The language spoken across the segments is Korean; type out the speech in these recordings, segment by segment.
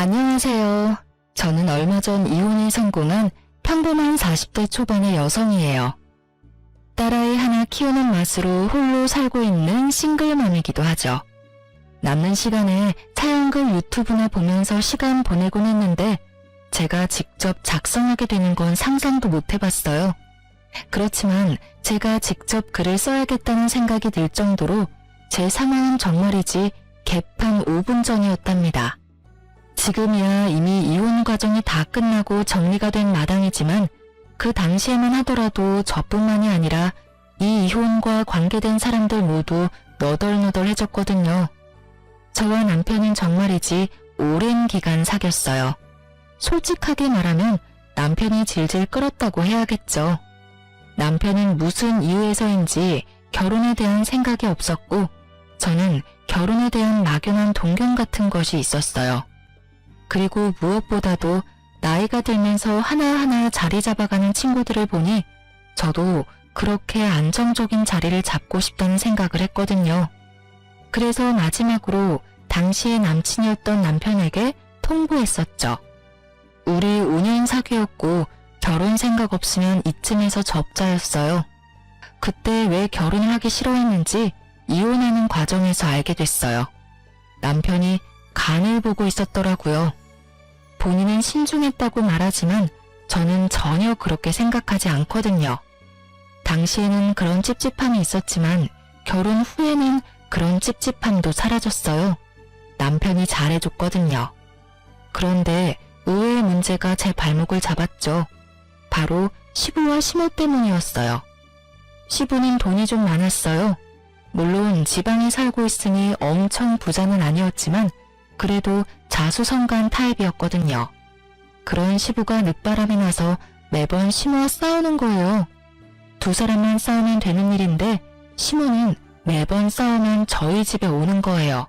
안녕하세요. 저는 얼마 전 이혼이 성공한 평범한 40대 초반의 여성이에요. 딸아이 하나 키우는 맛으로 홀로 살고 있는 싱글맘이기도 하죠. 남는 시간에 차연글 유튜브나 보면서 시간 보내곤 했는데 제가 직접 작성하게 되는 건 상상도 못 해봤어요. 그렇지만 제가 직접 글을 써야겠다는 생각이 들 정도로 제 상황은 정말이지 개판 5분 전이었답니다. 지금이야 이미 이혼 과정이 다 끝나고 정리가 된 마당이지만 그 당시에만 하더라도 저뿐만이 아니라 이 이혼과 관계된 사람들 모두 너덜너덜해졌거든요. 저와 남편은 정말이지 오랜 기간 사귀었어요. 솔직하게 말하면 남편이 질질 끌었다고 해야겠죠. 남편은 무슨 이유에서인지 결혼에 대한 생각이 없었고 저는 결혼에 대한 막연한 동경 같은 것이 있었어요. 그리고 무엇보다도 나이가 들면서 하나하나 자리 잡아가는 친구들을 보니 저도 그렇게 안정적인 자리를 잡고 싶다는 생각을 했거든요. 그래서 마지막으로 당시의 남친이었던 남편에게 통보했었죠. 우리 5년 사귀었고 결혼 생각 없으면 이쯤에서 접자였어요. 그때 왜 결혼을 하기 싫어했는지 이혼하는 과정에서 알게 됐어요. 남편이 간을 보고 있었더라고요. 본인은 신중했다고 말하지만 저는 전혀 그렇게 생각하지 않거든요. 당시에는 그런 찝찝함이 있었지만 결혼 후에는 그런 찝찝함도 사라졌어요. 남편이 잘해줬거든요. 그런데 의외의 문제가 제 발목을 잡았죠. 바로 시부와 시모 때문이었어요. 시부는 돈이 좀 많았어요. 물론 지방에 살고 있으니 엄청 부자는 아니었지만 그래도 자수성가한 타입이었거든요. 그런 시부가 늦바람이 나서 매번 시모와 싸우는 거예요. 두 사람만 싸우면 되는 일인데 시모는 매번 싸우면 저희 집에 오는 거예요.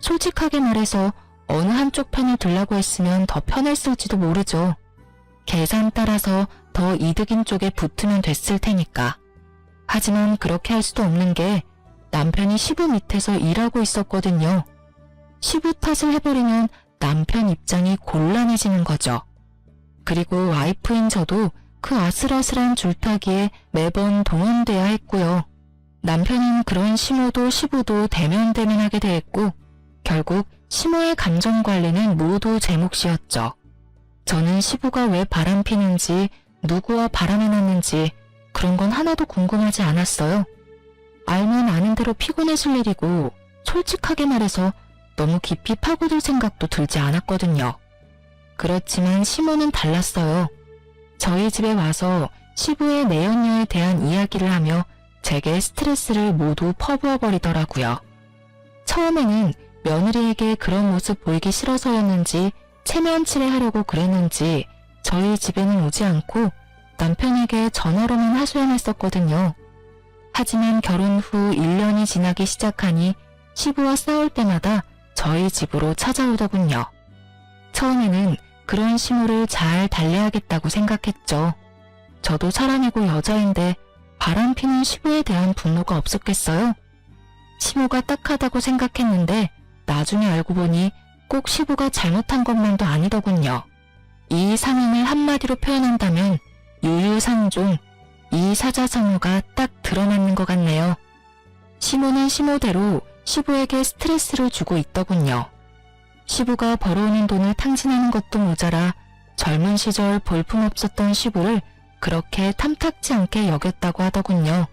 솔직하게 말해서 어느 한쪽 편을 들라고 했으면 더 편했을지도 모르죠. 계산 따라서 더 이득인 쪽에 붙으면 됐을 테니까. 하지만 그렇게 할 수도 없는 게 남편이 시부 밑에서 일하고 있었거든요. 시부 탓을 해버리면 남편 입장이 곤란해지는 거죠. 그리고 와이프인 저도 그 아슬아슬한 줄타기에 매번 동원돼야 했고요. 남편은 그런 시모도 시부도 대면대면하게 대했고 결국 시모의 감정관리는 모두 제 몫이었죠. 저는 시부가 왜 바람피는지 누구와 바람이 났는지 그런 건 하나도 궁금하지 않았어요. 알면 아는 대로 피곤해질 일이고 솔직하게 말해서 너무 깊이 파고들 생각도 들지 않았거든요. 그렇지만 시모는 달랐어요. 저희 집에 와서 시부의 내연녀에 대한 이야기를 하며 제게 스트레스를 모두 퍼부어버리더라고요. 처음에는 며느리에게 그런 모습 보이기 싫어서였는지 체면치레하려고 그랬는지 저희 집에는 오지 않고 남편에게 전화로만 하소연했었거든요. 하지만 결혼 후 1년이 지나기 시작하니 시부와 싸울 때마다 저희 집으로 찾아오더군요. 처음에는 그런 시모를 잘 달래야겠다고 생각했죠. 저도 사람이고 여자인데 바람피는 시부에 대한 분노가 없었겠어요? 시부가 딱하다고 생각했는데 나중에 알고 보니 꼭 시부가 잘못한 것만도 아니더군요. 이 상황을 한마디로 표현한다면 유유상종, 이 사자성어가 딱 들어맞는 것 같네요. 시모는 시모대로 시부에게 스트레스를 주고 있더군요. 시부가 벌어오는 돈을 탕진하는 것도 모자라 젊은 시절 볼품없었던 시부를 그렇게 탐탁지 않게 여겼다고 하더군요.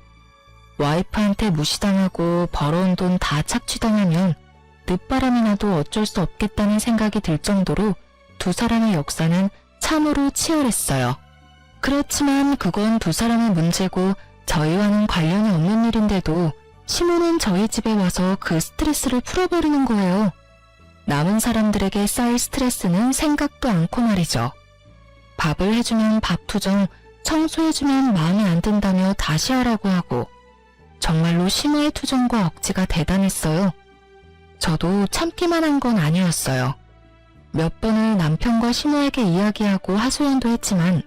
와이프한테 무시당하고 벌어온 돈 다 착취당하면 늦바람이 나도 어쩔 수 없겠다는 생각이 들 정도로 두 사람의 역사는 참으로 치열했어요. 그렇지만 그건 두 사람의 문제고 저희와는 관련이 없는 일인데도 시모는 저희 집에 와서 그 스트레스를 풀어버리는 거예요. 남은 사람들에게 쌓일 스트레스는 생각도 않고 말이죠. 밥을 해주면 밥투정, 청소해주면 마음에 안 든다며 다시 하라고 하고 정말로 시모의 투정과 억지가 대단했어요. 저도 참기만 한 건 아니었어요. 몇 번을 남편과 시모에게 이야기하고 하소연도 했지만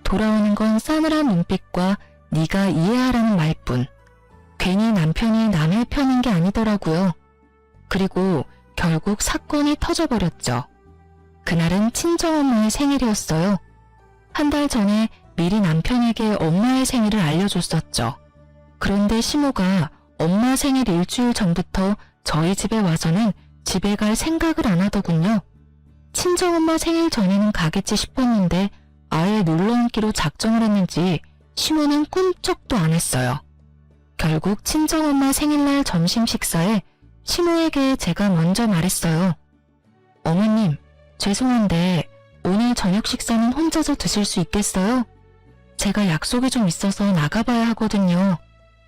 돌아오는 건 싸늘한 눈빛과 네가 이해하라는 말뿐. 괜히 남편이 남의 편인 게 아니더라고요. 그리고 결국 사건이 터져버렸죠. 그날은 친정엄마의 생일이었어요. 한 달 전에 미리 남편에게 엄마의 생일을 알려줬었죠. 그런데 시모가 엄마 생일 일주일 전부터 저희 집에 와서는 집에 갈 생각을 안 하더군요. 친정엄마 생일 전에는 가겠지 싶었는데 아예 놀러앉기로 작정을 했는지 시모는 꿈쩍도 안 했어요. 결국 친정엄마 생일날 점심 식사에 시모에게 제가 먼저 말했어요. 어머님, 죄송한데 오늘 저녁 식사는 혼자서 드실 수 있겠어요? 제가 약속이 좀 있어서 나가봐야 하거든요.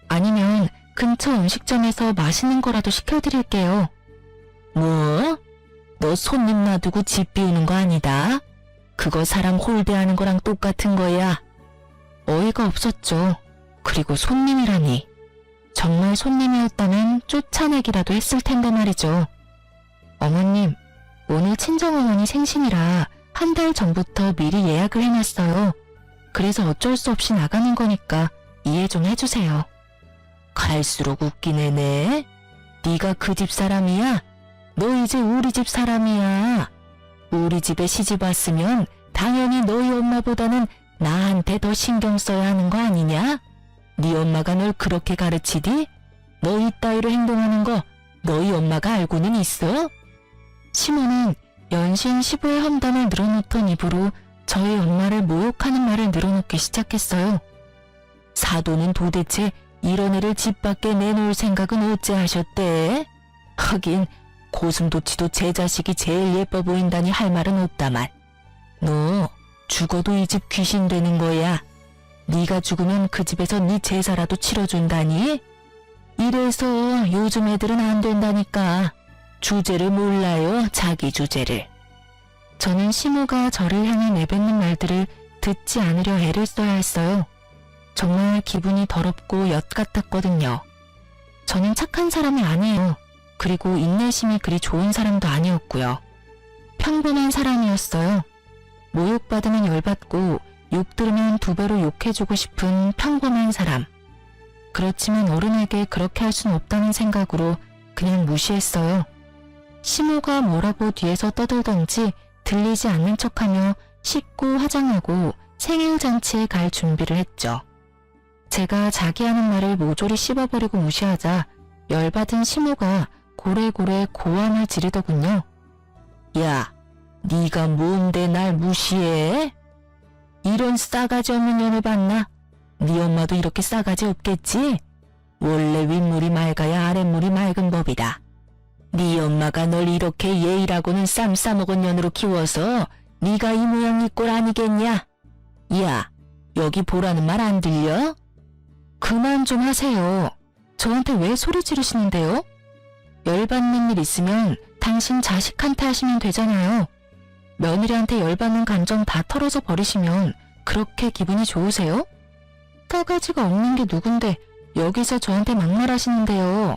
아니면 근처 음식점에서 맛있는 거라도 시켜드릴게요. 뭐? 너 손님 놔두고 집 비우는 거 아니다? 그거 사람 홀대하는 거랑 똑같은 거야. 어이가 없었죠. 그리고 손님이라니. 정말 손님이었다면 쫓아내기라도 했을 텐데 말이죠. 어머님, 오늘 친정어머니 생신이라 한 달 전부터 미리 예약을 해놨어요. 그래서 어쩔 수 없이 나가는 거니까 이해 좀 해주세요. 갈수록 웃기네, 네. 네가 그 집 사람이야? 너 이제 우리 집 사람이야. 우리 집에 시집 왔으면 당연히 너희 엄마보다는 나한테 더 신경 써야 하는 거 아니냐? 네 엄마가 널 그렇게 가르치디? 너 이따위로 행동하는 거 너희 엄마가 알고는 있어? 시모는 연신 시부의 험담을 늘어놓던 입으로 저희 엄마를 모욕하는 말을 늘어놓기 시작했어요. 사돈은 도대체 이런 애를 집 밖에 내놓을 생각은 어째 하셨대? 하긴 고슴도치도 제 자식이 제일 예뻐 보인다니 할 말은 없다만 너 죽어도 이 집 귀신 되는 거야. 네가 죽으면 그 집에서 네 제사라도 치러준다니? 이래서 요즘 애들은 안 된다니까. 주제를 몰라요, 자기 주제를. 저는 시모가 저를 향해 내뱉는 말들을 듣지 않으려 애를 써야 했어요. 정말 기분이 더럽고 엿 같았거든요. 저는 착한 사람이 아니에요. 그리고 인내심이 그리 좋은 사람도 아니었고요. 평범한 사람이었어요. 모욕받으면 열받고 욕 들으면 두 배로 욕해주고 싶은 평범한 사람. 그렇지만 어른에게 그렇게 할 순 없다는 생각으로 그냥 무시했어요. 시모가 뭐라고 뒤에서 떠들던지 들리지 않는 척하며 씻고 화장하고 생일 잔치에 갈 준비를 했죠. 제가 자기 하는 말을 모조리 씹어버리고 무시하자 열받은 시모가 고래고래 고함을 지르더군요. 야, 네가 뭔데 날 무시해? 이런 싸가지 없는 년을 봤나? 네 엄마도 이렇게 싸가지 없겠지? 원래 윗물이 맑아야 아랫물이 맑은 법이다. 네 엄마가 널 이렇게 예의라고는 쌈 싸먹은 년으로 키워서 네가 이 모양 이 꼴 아니겠냐? 야, 여기 보라는 말 안 들려? 그만 좀 하세요. 저한테 왜 소리 지르시는데요? 열받는 일 있으면 당신 자식한테 하시면 되잖아요. 며느리한테 열받는 감정 다 털어져 버리시면 그렇게 기분이 좋으세요? 싸가지가 없는 게 누군데 여기서 저한테 막말하시는데요.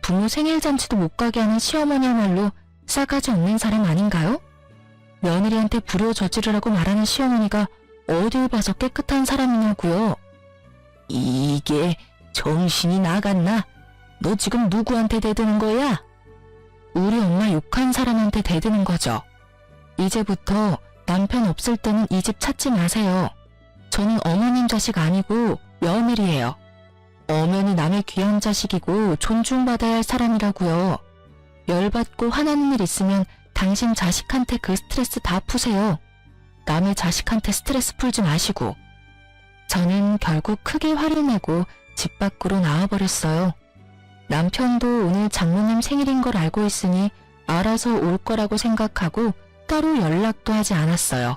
부모 생일잔치도 못 가게 하는 시어머니야말로 싸가지 없는 사람 아닌가요? 며느리한테 불효 저지르라고 말하는 시어머니가 어딜 봐서 깨끗한 사람이냐고요. 이게 정신이 나갔나? 너 지금 누구한테 대드는 거야? 우리 엄마 욕한 사람한테 대드는 거죠. 이제부터 남편 없을 때는 이 집 찾지 마세요. 저는 어머님 자식 아니고 며느리예요. 엄연히 남의 귀한 자식이고 존중받아야 할 사람이라고요. 열받고 화나는 일 있으면 당신 자식한테 그 스트레스 다 푸세요. 남의 자식한테 스트레스 풀지 마시고. 저는 결국 크게 화를 내고 집 밖으로 나와버렸어요. 남편도 오늘 장모님 생일인 걸 알고 있으니 알아서 올 거라고 생각하고 따로 연락도 하지 않았어요.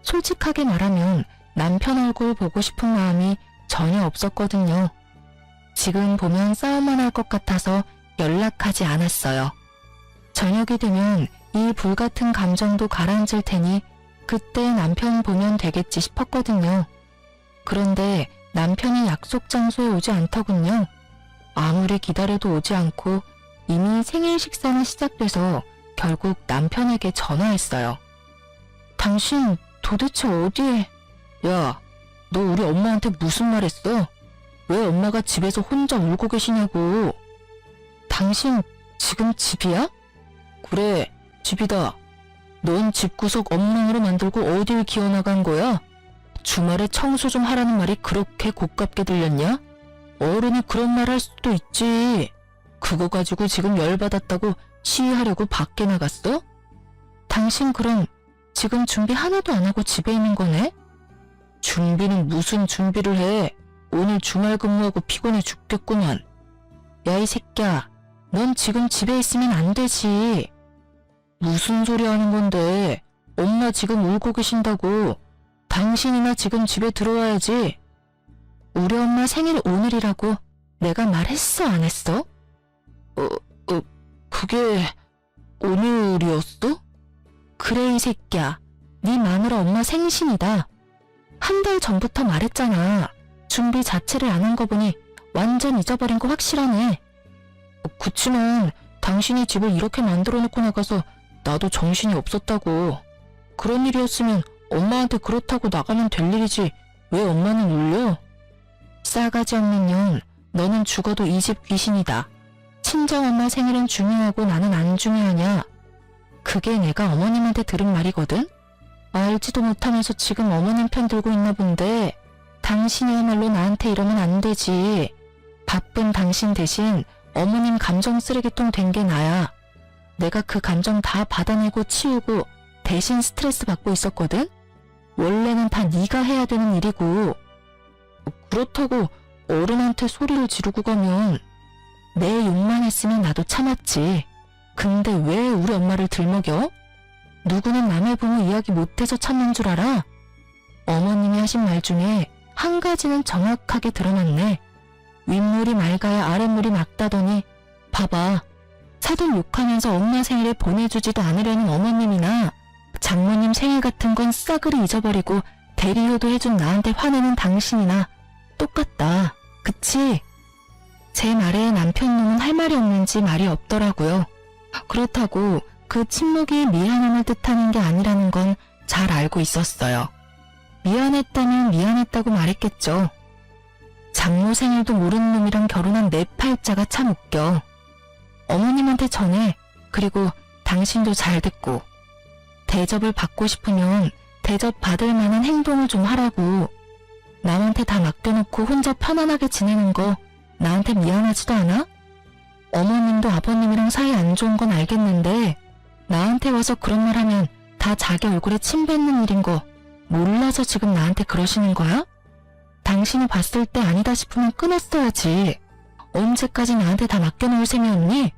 솔직하게 말하면 남편 얼굴 보고 싶은 마음이 전혀 없었거든요. 지금 보면 싸움만 할 것 같아서 연락하지 않았어요. 저녁이 되면 이 불같은 감정도 가라앉을 테니 그때 남편 보면 되겠지 싶었거든요. 그런데 남편이 약속 장소에 오지 않더군요. 아무리 기다려도 오지 않고 이미 생일 식사는 시작돼서 결국 남편에게 전화했어요. 당신 도대체 어디에... 야, 너 우리 엄마한테 무슨 말 했어? 왜 엄마가 집에서 혼자 울고 계시냐고. 당신 지금 집이야? 그래, 집이다. 넌 집구석 엉망으로 만들고 어딜 기어나간 거야? 주말에 청소 좀 하라는 말이 그렇게 고깝게 들렸냐? 어른이 그런 말 할 수도 있지. 그거 가지고 지금 열받았다고 시위하려고 밖에 나갔어? 당신 그럼 지금 준비 하나도 안 하고 집에 있는 거네? 준비는 무슨 준비를 해? 오늘 주말 근무하고 피곤해 죽겠구만. 야, 이 새끼야. 넌 지금 집에 있으면 안 되지. 무슨 소리 하는 건데? 엄마 지금 울고 계신다고. 당신이나 지금 집에 들어와야지. 우리 엄마 생일 오늘이라고 내가 말했어, 안 했어? 그게 오늘이었어? 그래, 이 새끼야. 네 마누라 엄마 생신이다. 한 달 전부터 말했잖아. 준비 자체를 안 한 거 보니 완전 잊어버린 거 확실하네. 그치만 당신이 집을 이렇게 만들어 놓고 나가서 나도 정신이 없었다고. 그런 일이었으면 엄마한테 그렇다고 나가면 될 일이지 왜 엄마는 울려? 싸가지 없는 년, 너는 죽어도 이 집 귀신이다. 친정엄마 생일은 중요하고 나는 안 중요하냐? 그게 내가 어머님한테 들은 말이거든? 알지도 못하면서 지금 어머님 편 들고 있나 본데 당신이야말로 나한테 이러면 안 되지. 바쁜 당신 대신 어머님 감정 쓰레기통 된 게 나야. 내가 그 감정 다 받아내고 치우고 대신 스트레스 받고 있었거든? 원래는 다 네가 해야 되는 일이고. 그렇다고 어른한테 소리를 지르고 가면 내 욕만 했으면 나도 참았지. 근데 왜 우리 엄마를 들먹여? 누구는 남의 부모 이야기 못해서 참는 줄 알아? 어머님이 하신 말 중에 한 가지는 정확하게 드러났네. 윗물이 맑아야 아랫물이 맑다더니 봐봐. 사돈 욕하면서 엄마 생일에 보내주지도 않으려는 어머님이나 장모님 생일 같은 건 싸그리 잊어버리고 대리효도 해준 나한테 화내는 당신이나 똑같다. 그치? 제 말에 남편 놈은 할 말이 없는지 말이 없더라고요. 그렇다고 그 침묵이 미안함을 뜻하는 게 아니라는 건 잘 알고 있었어요. 미안했다면 미안했다고 말했겠죠. 장모 생일도 모르는 놈이랑 결혼한 내 팔자가 참 웃겨. 어머님한테 전해. 그리고 당신도 잘 듣고. 대접을 받고 싶으면 대접 받을 만한 행동을 좀 하라고. 남한테 다 맡겨놓고 혼자 편안하게 지내는 거 나한테 미안하지도 않아? 어머님도 아버님이랑 사이 안 좋은 건 알겠는데 나한테 와서 그런 말 하면 다 자기 얼굴에 침 뱉는 일인 거 몰라서 지금 나한테 그러시는 거야? 당신이 봤을 때 아니다 싶으면 끊었어야지. 언제까지 나한테 다 맡겨놓을 셈이었니?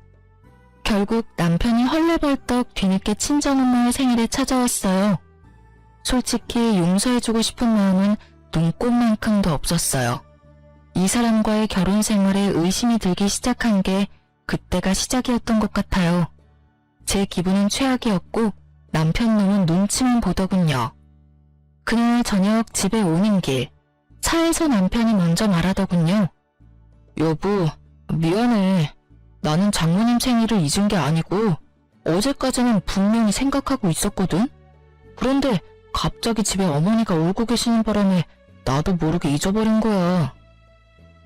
결국 남편이 헐레벌떡 뒤늦게 친정엄마의 생일에 찾아왔어요. 솔직히 용서해주고 싶은 마음은 눈꼽만큼도 없었어요. 이 사람과의 결혼 생활에 의심이 들기 시작한 게 그때가 시작이었던 것 같아요. 제 기분은 최악이었고 남편 놈은 눈치만 보더군요. 그날 저녁 집에 오는 길, 차에서 남편이 먼저 말하더군요. 여보, 미안해. 나는 장모님 생일을 잊은 게 아니고 어제까지는 분명히 생각하고 있었거든. 그런데 갑자기 집에 어머니가 울고 계시는 바람에 나도 모르게 잊어버린 거야.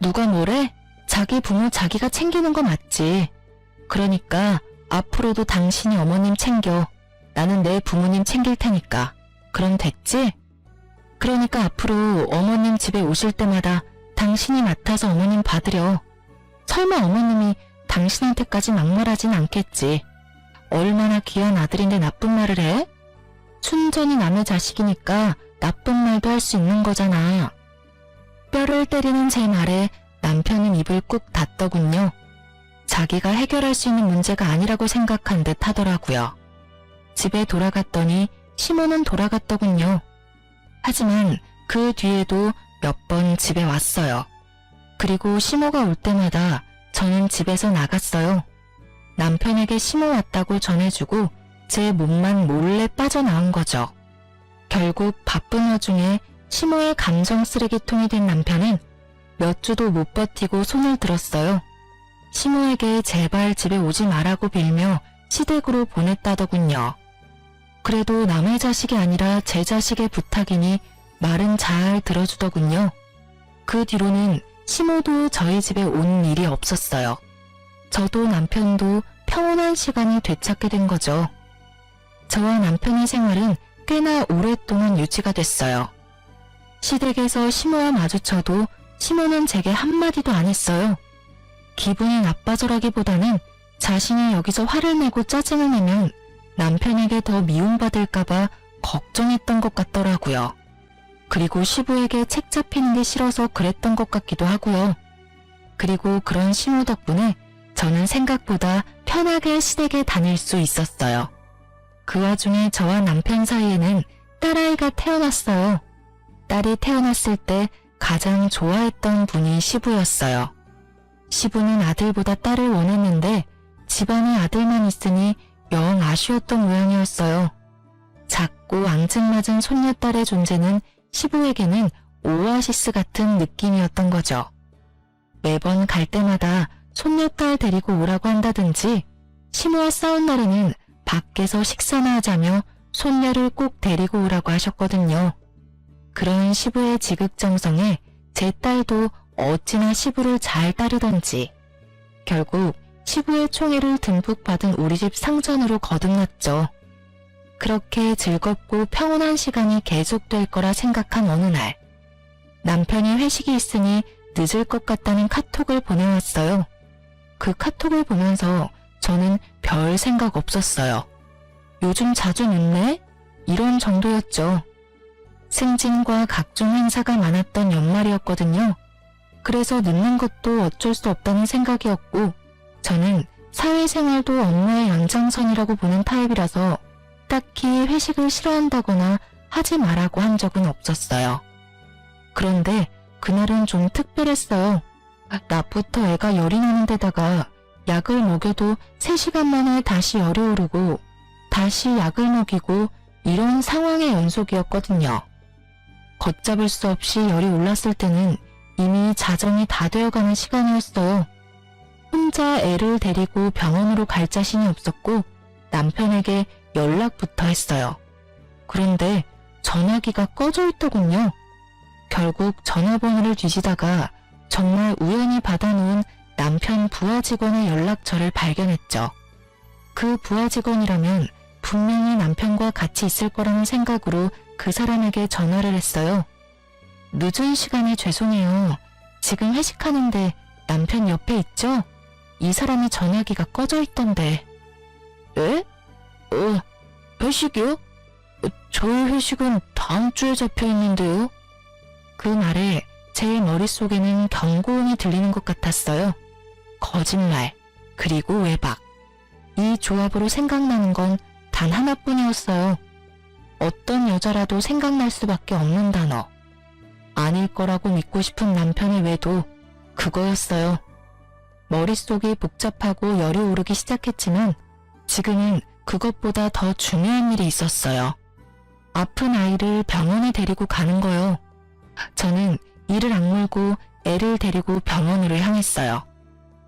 누가 뭐래? 자기 부모 자기가 챙기는 거 맞지. 그러니까 앞으로도 당신이 어머님 챙겨. 나는 내 부모님 챙길 테니까. 그럼 됐지? 그러니까 앞으로 어머님 집에 오실 때마다 당신이 맡아서 어머님 받으려. 설마 어머님이 당신한테까지 막말하진 않겠지. 얼마나 귀한 아들인데 나쁜 말을 해? 순전히 남의 자식이니까 나쁜 말도 할 수 있는 거잖아. 뼈를 때리는 제 말에 남편은 입을 꾹 닫더군요. 자기가 해결할 수 있는 문제가 아니라고 생각한 듯 하더라고요. 집에 돌아갔더니 시모는 돌아갔더군요. 하지만 그 뒤에도 몇 번 집에 왔어요. 그리고 시모가 올 때마다 저는 집에서 나갔어요. 남편에게 시모 왔다고 전해주고 제 몸만 몰래 빠져나온 거죠. 결국 바쁜 와중에 시모의 감정 쓰레기통이 된 남편은 몇 주도 못 버티고 손을 들었어요. 시모에게 제발 집에 오지 말라고 빌며 시댁으로 보냈다더군요. 그래도 남의 자식이 아니라 제 자식의 부탁이니 말은 잘 들어주더군요. 그 뒤로는 시모도 저희 집에 온 일이 없었어요. 저도 남편도 평온한 시간을 되찾게 된 거죠. 저와 남편의 생활은 꽤나 오랫동안 유지가 됐어요. 시댁에서 시모와 마주쳐도 시모는 제게 한마디도 안 했어요. 기분이 나빠져라기보다는 자신이 여기서 화를 내고 짜증을 내면 남편에게 더 미움받을까봐 걱정했던 것 같더라고요. 그리고 시부에게 책 잡히는 게 싫어서 그랬던 것 같기도 하고요. 그리고 그런 시모 덕분에 저는 생각보다 편하게 시댁에 다닐 수 있었어요. 그 와중에 저와 남편 사이에는 딸아이가 태어났어요. 딸이 태어났을 때 가장 좋아했던 분이 시부였어요. 시부는 아들보다 딸을 원했는데 집안에 아들만 있으니 영 아쉬웠던 모양이었어요. 작고 앙증맞은 손녀딸의 존재는 시부에게는 오아시스 같은 느낌이었던 거죠. 매번 갈 때마다 손녀딸 데리고 오라고 한다든지 시모와 싸운 날에는 밖에서 식사나 하자며 손녀를 꼭 데리고 오라고 하셨거든요. 그런 시부의 지극정성에 제 딸도 어찌나 시부를 잘 따르던지 결국 시부의 총애를 듬뿍 받은 우리 집 상전으로 거듭났죠. 그렇게 즐겁고 평온한 시간이 계속될 거라 생각한 어느 날 남편이 회식이 있으니 늦을 것 같다는 카톡을 보내왔어요. 그 카톡을 보면서 저는 별 생각 없었어요. 요즘 자주 늦네? 이런 정도였죠. 승진과 각종 행사가 많았던 연말이었거든요. 그래서 늦는 것도 어쩔 수 없다는 생각이었고 저는 사회생활도 업무의 연장선이라고 보는 타입이라서 딱히 회식을 싫어한다거나 하지 말라고 한 적은 없었어요. 그런데 그날은 좀 특별했어요. 낮부터 애가 열이 나는 데다가 약을 먹여도 3시간 만에 다시 열이 오르고 다시 약을 먹이고 이런 상황의 연속이었거든요. 걷잡을 수 없이 열이 올랐을 때는 이미 자정이 다 되어가는 시간이었어요. 혼자 애를 데리고 병원으로 갈 자신이 없었고 남편에게 연락부터 했어요. 그런데 전화기가 꺼져 있더군요. 결국 전화번호를 뒤지다가 정말 우연히 받아놓은 남편 부하 직원의 연락처를 발견했죠. 그 부하 직원이라면 분명히 남편과 같이 있을 거라는 생각으로 그 사람에게 전화를 했어요. 늦은 시간에 죄송해요. 지금 회식하는데 남편 옆에 있죠? 이 사람이 전화기가 꺼져 있던데. 에? 회식이요? 저희 회식은 다음 주에 잡혀 있는데요. 그 말에 제 머릿속에는 경고음이 들리는 것 같았어요. 거짓말, 그리고 외박. 이 조합으로 생각나는 건 단 하나뿐이었어요. 어떤 여자라도 생각날 수밖에 없는 단어. 아닐 거라고 믿고 싶은 남편의 외도 그거였어요. 머릿속이 복잡하고 열이 오르기 시작했지만 지금은 그것보다 더 중요한 일이 있었어요. 아픈 아이를 병원에 데리고 가는 거요. 저는 이를 악물고 애를 데리고 병원으로 향했어요.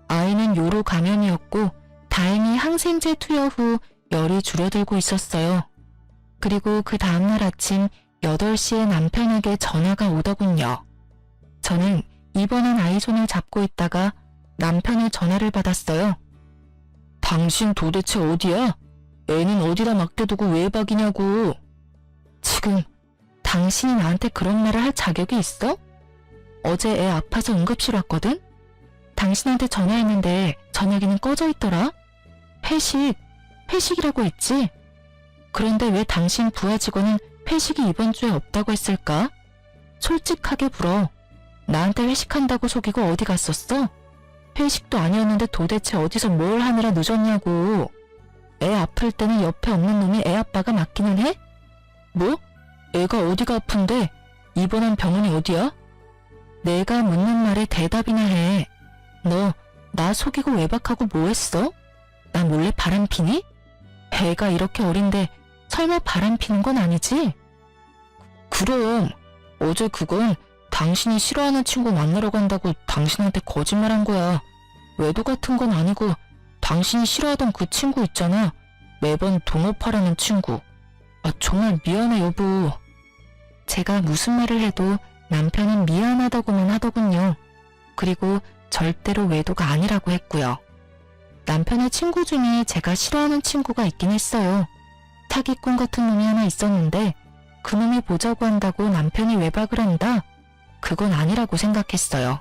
아이는 요로 감염이었고 다행히 항생제 투여 후 열이 줄어들고 있었어요. 그리고 그 다음날 아침 8시에 남편에게 전화가 오더군요. 저는 입원한 아이 손을 잡고 있다가 남편의 전화를 받았어요. 당신 도대체 어디야? 애는 어디다 맡겨두고 외박이냐고. 지금 당신이 나한테 그런 말을 할 자격이 있어? 어제 애 아파서 응급실 왔거든? 당신한테 전화했는데 전화기는 꺼져 있더라? 회식이라고 했지? 그런데 왜 당신 부하 직원은 회식이 이번 주에 없다고 했을까? 솔직하게 물어. 나한테 회식한다고 속이고 어디 갔었어? 회식도 아니었는데 도대체 어디서 뭘 하느라 늦었냐고. 애 아플 때는 옆에 없는 놈이 애 아빠가 맞기는 해? 뭐? 애가 어디가 아픈데? 입원한 병원이 어디야? 내가 묻는 말에 대답이나 해. 너 나 속이고 외박하고 뭐 했어? 나 몰래 바람 피니? 애가 이렇게 어린데 설마 바람 피는 건 아니지? 그럼 어제 그건 당신이 싫어하는 친구 만나러 간다고 당신한테 거짓말한 거야. 외도 같은 건 아니고 당신이 싫어하던 그 친구 있잖아. 매번 동업하라는 친구. 정말 미안해 여보. 제가 무슨 말을 해도 남편은 미안하다고만 하더군요. 그리고 절대로 외도가 아니라고 했고요. 남편의 친구 중에 제가 싫어하는 친구가 있긴 했어요. 사기꾼 같은 놈이 하나 있었는데 그놈이 보자고 한다고 남편이 외박을 한다? 그건 아니라고 생각했어요.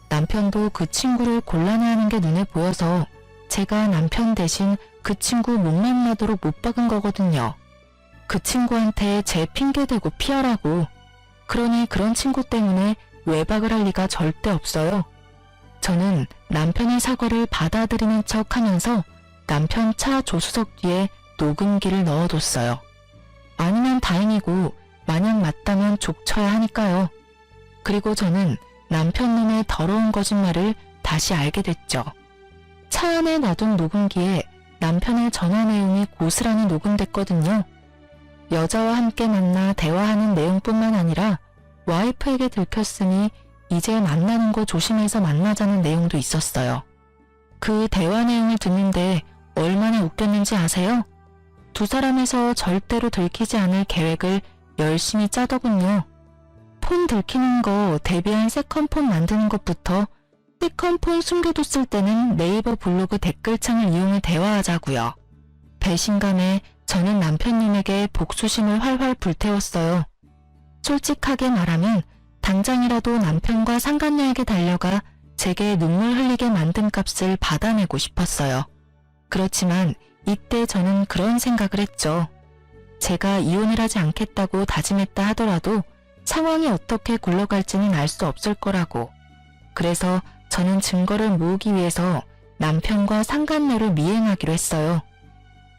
남편도 그 친구를 곤란해하는 게 눈에 보여서 제가 남편 대신 그 친구 못 만나도록 못 박은 거거든요. 그 친구한테 제 핑계대고 피하라고. 그러니 그런 친구 때문에 외박을 할 리가 절대 없어요. 저는 남편의 사과를 받아들이는 척 하면서 남편 차 조수석 뒤에 녹음기를 넣어뒀어요. 아니면 다행이고 만약 맞다면 족쳐야 하니까요. 그리고 저는 남편 놈의 더러운 거짓말을 다시 알게 됐죠. 차 안에 놔둔 녹음기에 남편의 전화 내용이 고스란히 녹음됐거든요. 여자와 함께 만나 대화하는 내용뿐만 아니라 와이프에게 들켰으니 이제 만나는 거 조심해서 만나자는 내용도 있었어요. 그 대화 내용을 듣는데 얼마나 웃겼는지 아세요? 두 사람에서 절대로 들키지 않을 계획을 열심히 짜더군요. 폰 들키는 거 대비한 세컨폰 만드는 것부터 세컨폰 숨겨뒀을 때는 네이버 블로그 댓글창을 이용해 대화하자고요. 배신감에 저는 남편님에게 복수심을 활활 불태웠어요. 솔직하게 말하면 당장이라도 남편과 상간녀에게 달려가 제게 눈물 흘리게 만든 값을 받아내고 싶었어요. 그렇지만 이때 저는 그런 생각을 했죠. 제가 이혼을 하지 않겠다고 다짐했다 하더라도 상황이 어떻게 굴러갈지는 알 수 없을 거라고. 그래서 저는 증거를 모으기 위해서 남편과 상간녀를 미행하기로 했어요.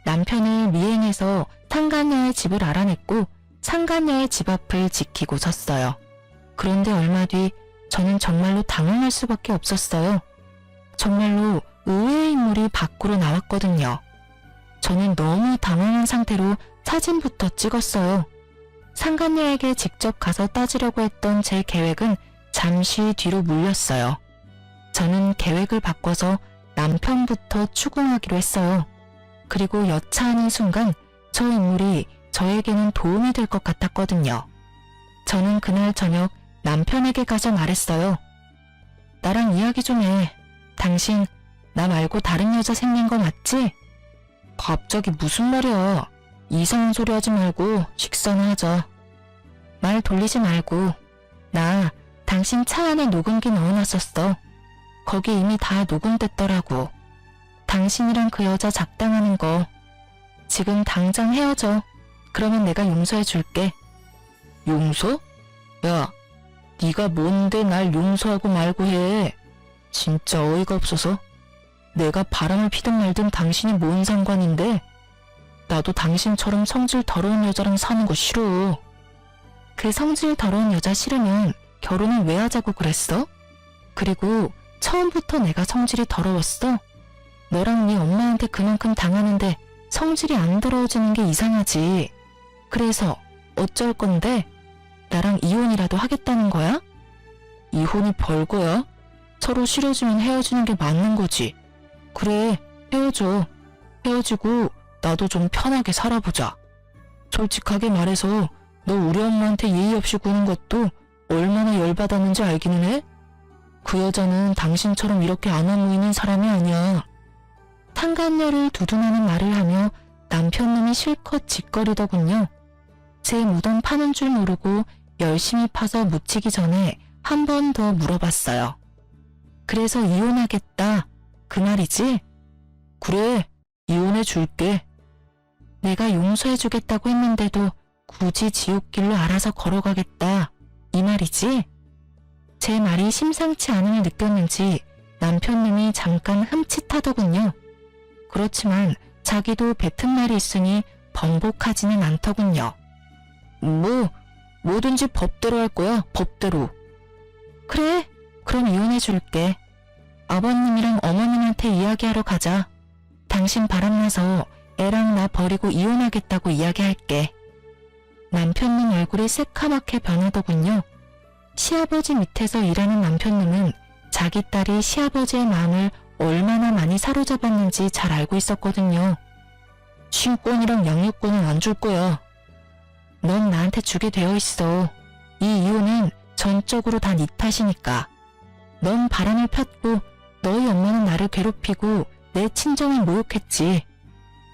남편을 미행해서 상간녀의 집을 알아냈고 상간녀의 집 앞을 지키고 섰어요. 그런데 얼마 뒤 저는 정말로 당황할 수밖에 없었어요. 정말로 의외의 인물이 밖으로 나왔거든요. 저는 너무 당황한 상태로 사진부터 찍었어요. 상간녀에게 직접 가서 따지려고 했던 제 계획은 잠시 뒤로 물렸어요. 저는 계획을 바꿔서 남편부터 추궁하기로 했어요. 그리고 여차하는 순간 저 인물이 저에게는 도움이 될 것 같았거든요. 저는 그날 저녁 남편에게 가서 말했어요. 나랑 이야기 좀 해. 당신 나 말고 다른 여자 생긴 거 맞지? 갑자기 무슨 말이야. 이상한 소리 하지 말고 식사나 하자. 말 돌리지 말고. 나 당신 차 안에 녹음기 넣어놨었어. 거기 이미 다 녹음됐더라고. 당신이랑 그 여자 작당하는 거. 지금 당장 헤어져. 그러면 내가 용서해 줄게. 용서? 야, 네가 뭔데 날 용서하고 말고 해. 진짜 어이가 없어서. 내가 바람을 피든 말든 당신이 뭔 상관인데? 나도 당신처럼 성질 더러운 여자랑 사는 거 싫어. 그 성질 더러운 여자 싫으면 결혼을 왜 하자고 그랬어? 그리고 처음부터 내가 성질이 더러웠어? 너랑 네 엄마한테 그만큼 당하는데 성질이 안 더러워지는 게 이상하지. 그래서 어쩔 건데? 나랑 이혼이라도 하겠다는 거야? 이혼이 별거야? 서로 싫어지면 헤어지는 게 맞는 거지. 그래, 헤어져. 헤어지고 나도 좀 편하게 살아보자. 솔직하게 말해서 너 우리 엄마한테 예의 없이 구는 것도 얼마나 열받았는지 알기는 해? 그 여자는 당신처럼 이렇게 안아 모이는 사람이 아니야. 상간녀를 두둔하는 말을 하며 남편놈이 실컷 짓거리더군요. 제 무덤 파는 줄 모르고 열심히 파서 묻히기 전에 한 번 더 물어봤어요. 그래서 이혼하겠다. 그 말이지? 그래, 이혼해 줄게. 내가 용서해 주겠다고 했는데도 굳이 지옥길로 알아서 걸어가겠다. 이 말이지? 제 말이 심상치 않음을 느꼈는지 남편님이 잠깐 흠칫하더군요. 그렇지만 자기도 뱉은 말이 있으니 번복하지는 않더군요. 뭐든지 법대로 할 거야, 법대로. 그래, 그럼 이혼해 줄게. 아버님이랑 어머님한테 이야기하러 가자. 당신 바람나서 애랑 나 버리고 이혼하겠다고 이야기할게. 남편님 얼굴이 새카맣게 변하더군요. 시아버지 밑에서 일하는 남편님은 자기 딸이 시아버지의 마음을 얼마나 많이 사로잡았는지 잘 알고 있었거든요. 신권이랑 양육권은 안 줄 거야. 넌 나한테 주게 되어 있어. 이 이혼은 전적으로 다 네 탓이니까. 넌 바람을 폈고 너희 엄마는 나를 괴롭히고 내 친정을 모욕했지.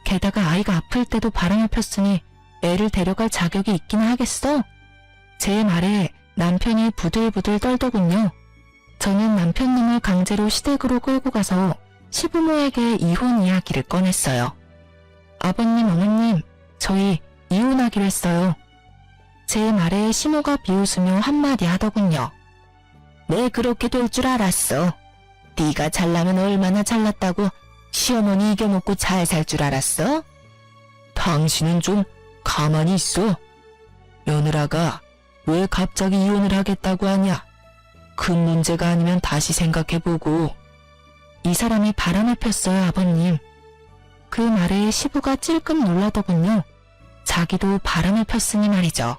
게다가 아이가 아플 때도 바람을 폈으니 애를 데려갈 자격이 있기는 하겠어? 제 말에 남편이 부들부들 떨더군요. 저는 남편님을 강제로 시댁으로 끌고 가서 시부모에게 이혼 이야기를 꺼냈어요. 아버님, 어머님, 저희 이혼하기로 했어요. 제 말에 시모가 비웃으며 한마디 하더군요. 내 그렇게 될 줄 알았어. 네가 잘나면 얼마나 잘났다고 시어머니 이겨먹고 잘 살 줄 알았어? 당신은 좀 가만히 있어. 며느라가 왜 갑자기 이혼을 하겠다고 하냐? 큰 문제가 아니면 다시 생각해보고. 이 사람이 바람을 폈어요, 아버님. 그 말에 시부가 찔끔 놀라더군요. 자기도 바람을 폈으니 말이죠.